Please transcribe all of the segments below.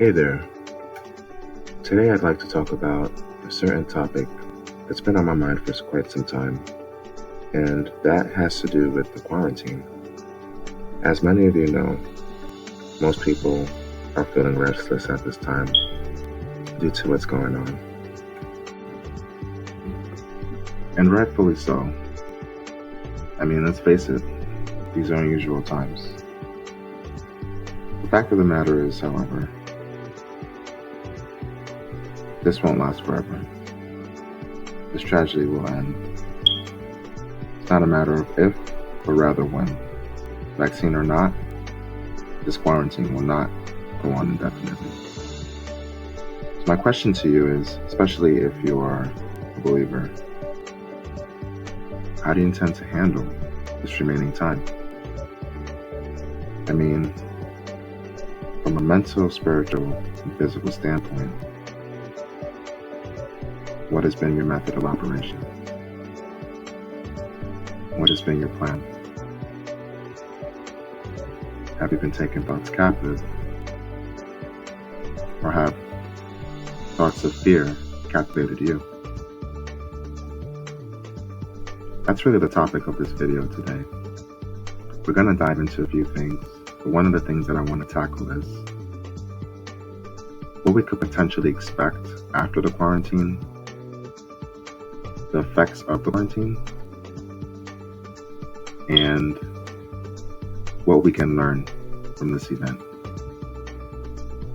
Hey there. Today I'd like to talk about a certain topic that's been on my mind for quite some time, and that has to do with the quarantine. As many of you know, most people are feeling restless at this time due to what's going on. And rightfully so. I mean, let's face it, these are unusual times. The fact of the matter is, however, this won't last forever. This tragedy will end. It's not a matter of if, but rather when. Vaccine or not, this quarantine will not go on indefinitely. So my question to you is, especially if you are a believer, how do you intend to handle this remaining time? I mean, from a mental, spiritual, and physical standpoint, what has been your method of operation? What has been your plan? Have you been taking thoughts captive? Or have thoughts of fear captivated you? That's really the topic of this video today. We're going to dive into a few things, but one of the things that I want to tackle is what we could potentially expect after the quarantine, the effects of the quarantine, and what we can learn from this event.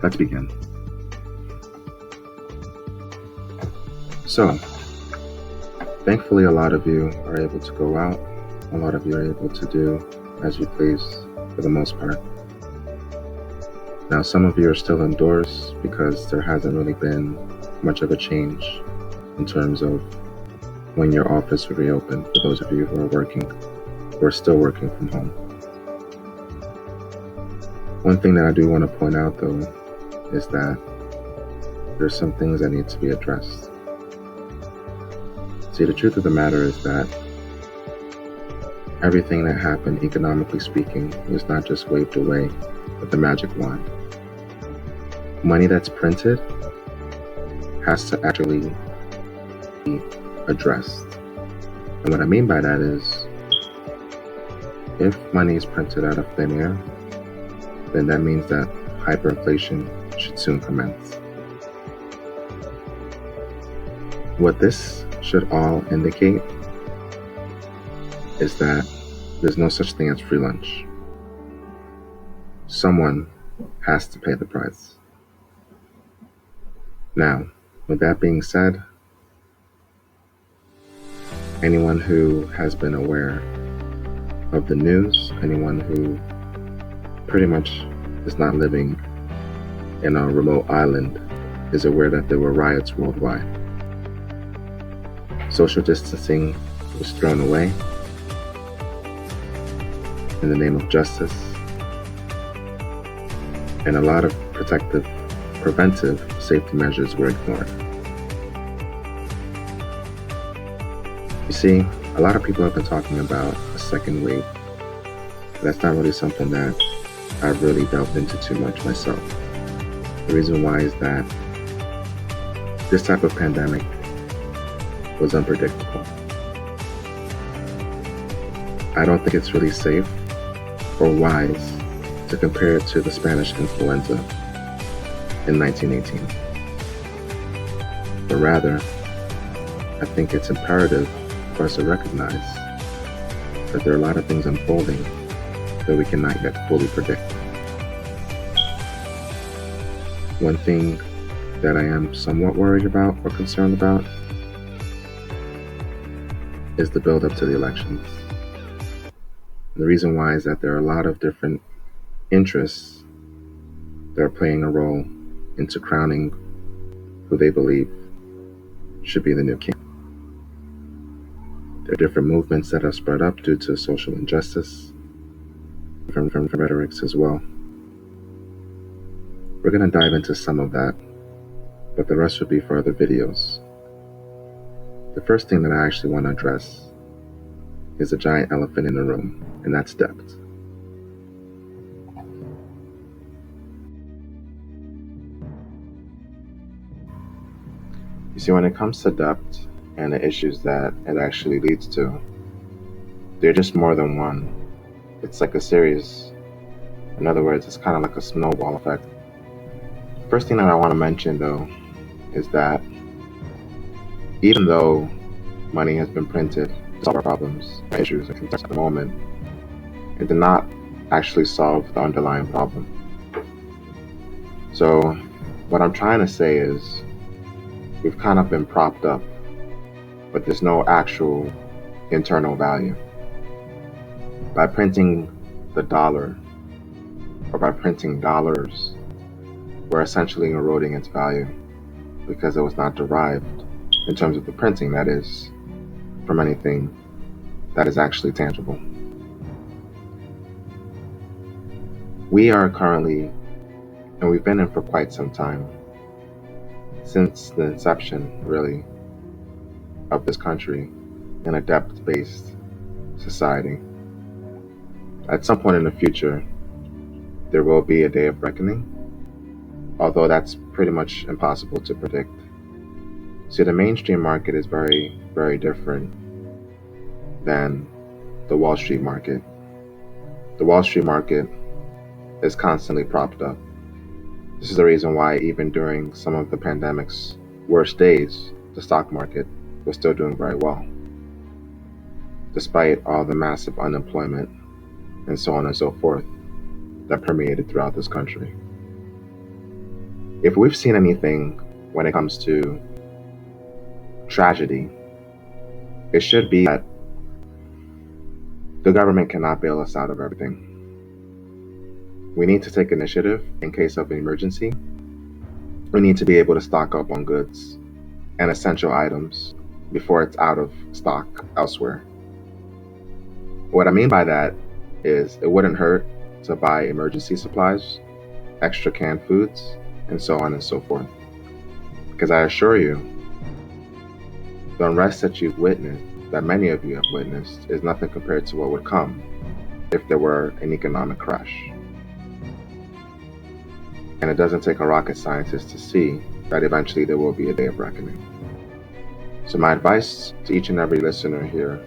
Let's begin. So, thankfully a lot of you are able to go out. A lot of you are able to do as you please for the most part. Now, some of you are still indoors because there hasn't really been much of a change in terms of when your office will reopen, for those of you who are still working from home. One thing that I do want to point out though is that there's some things that need to be addressed. See, the truth of the matter is that everything that happened, economically speaking, was not just waved away with the magic wand. Money that's printed has to actually be addressed. And what I mean by that is, if money is printed out of thin air, then that means that hyperinflation should soon commence. What this should all indicate is that there's no such thing as free lunch. Someone has to pay the price. Now, with that being said, anyone who has been aware of the news, anyone who pretty much is not living in a remote island, is aware that there were riots worldwide. Social distancing was thrown away in the name of justice, and a lot of preventive safety measures were ignored. You see, a lot of people have been talking about a second wave. That's not really something that I've really delved into too much myself. The reason why is that this type of pandemic was unpredictable. I don't think it's really safe or wise to compare it to the Spanish influenza in 1918. But rather, I think it's imperative for us to recognize that there are a lot of things unfolding that we cannot yet fully predict. One thing that I am somewhat worried about or concerned about is the build-up to the elections. The reason why is that there are a lot of different interests that are playing a role into crowning who they believe should be the new king. There are different movements that have spread up due to social injustice, from rhetorics as well. We're going to dive into some of that, but the rest will be for other videos. The first thing that I actually want to address is a giant elephant in the room, and that's debt. You see, when it comes to debt and the issues that it actually leads to, they're just more than one. It's like a series. In other words, it's kind of like a snowball effect. First thing that I want to mention, though, is that even though money has been printed to solve our problems, our issues, and concerns at the moment, it did not actually solve the underlying problem. So what I'm trying to say is we've kind of been propped up, but there's no actual internal value. By printing the dollar, or by printing dollars, we're essentially eroding its value because it was not derived, in terms of the printing that is, from anything that is actually tangible. We are currently, and we've been in for quite some time, since the inception, really, of this country, in a debt-based society. At some point in the future, there will be a day of reckoning, although that's pretty much impossible to predict. See, the mainstream market is very, very different than the Wall Street market. The Wall Street market is constantly propped up. This is the reason why even during some of the pandemic's worst days, the stock market was still doing very well, despite all the massive unemployment and so on and so forth that permeated throughout this country. If we've seen anything when it comes to tragedy, it should be that the government cannot bail us out of everything. We need to take initiative in case of an emergency. We need to be able to stock up on goods and essential items before it's out of stock elsewhere. What I mean by that is it wouldn't hurt to buy emergency supplies, extra canned foods, and so on and so forth. Because I assure you, the unrest that you've witnessed, that many of you have witnessed, is nothing compared to what would come if there were an economic crash. And it doesn't take a rocket scientist to see that eventually there will be a day of reckoning. So my advice to each and every listener here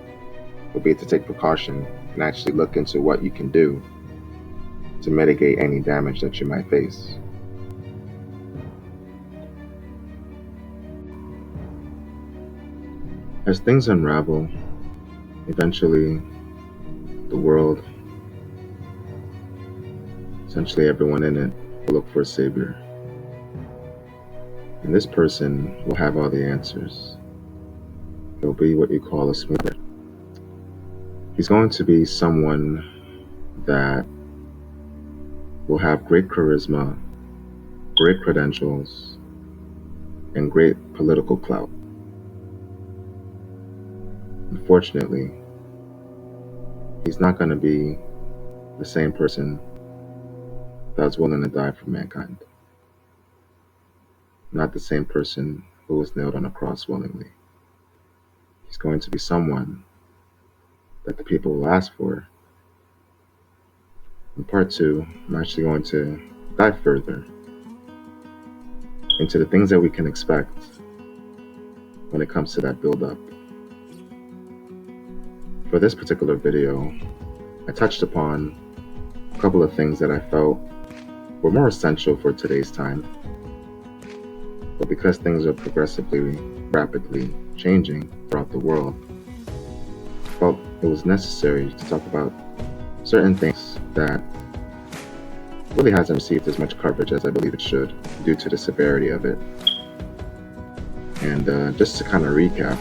would be to take precaution and actually look into what you can do to mitigate any damage that you might face. As things unravel, eventually the world, essentially everyone in it, will look for a savior. And this person will have all the answers. He'll be what you call a smoother. He's going to be someone that will have great charisma, great credentials, and great political clout. Unfortunately, he's not going to be the same person that's willing to die for mankind. Not the same person who was nailed on a cross willingly. He's going to be someone that the people will ask for. In part 2, I'm actually going to dive further into the things that we can expect when it comes to that build-up. For this particular video, I touched upon a couple of things that I felt were more essential for today's time. But because things are progressively, rapidly changing throughout the world, I felt it was necessary to talk about certain things that really hasn't received as much coverage as I believe it should due to the severity of it. And just to kind of recap,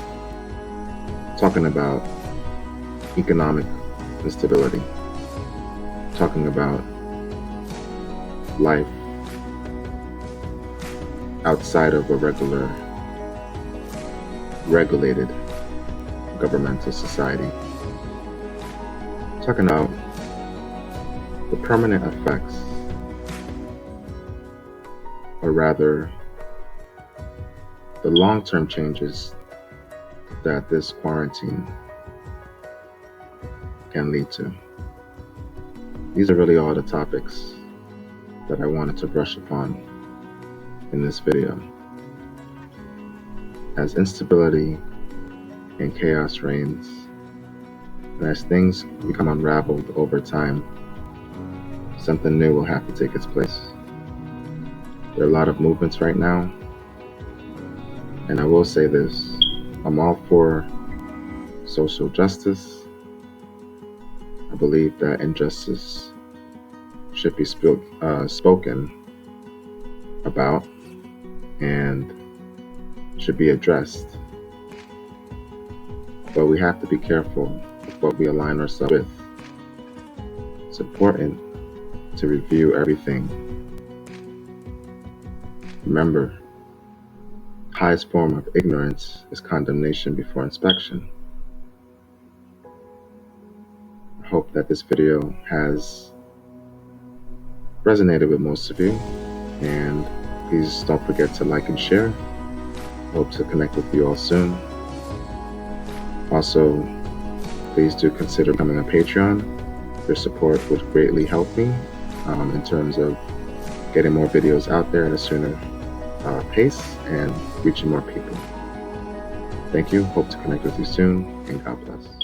talking about economic instability, talking about life outside of a regulated governmental society, talking about the permanent effects, or rather the long-term changes that this quarantine can lead to. These are really all the topics that I wanted to brush upon in this video. as instability and chaos reigns, and as things become unraveled over time, something new will have to take its place. There are a lot of movements right now, and I will say this, I'm all for social justice. I believe that injustice should be spoken about and should be addressed. But we have to be careful with what we align ourselves with. It's important to review everything. Remember, highest form of ignorance is condemnation before inspection. I hope that this video has resonated with most of you, and please don't forget to like and share. Hope to connect with you all soon. Also, please do consider becoming a Patreon. Your support would greatly help me in terms of getting more videos out there at a sooner pace and reaching more people. Thank you. Hope to connect with you soon, and God bless.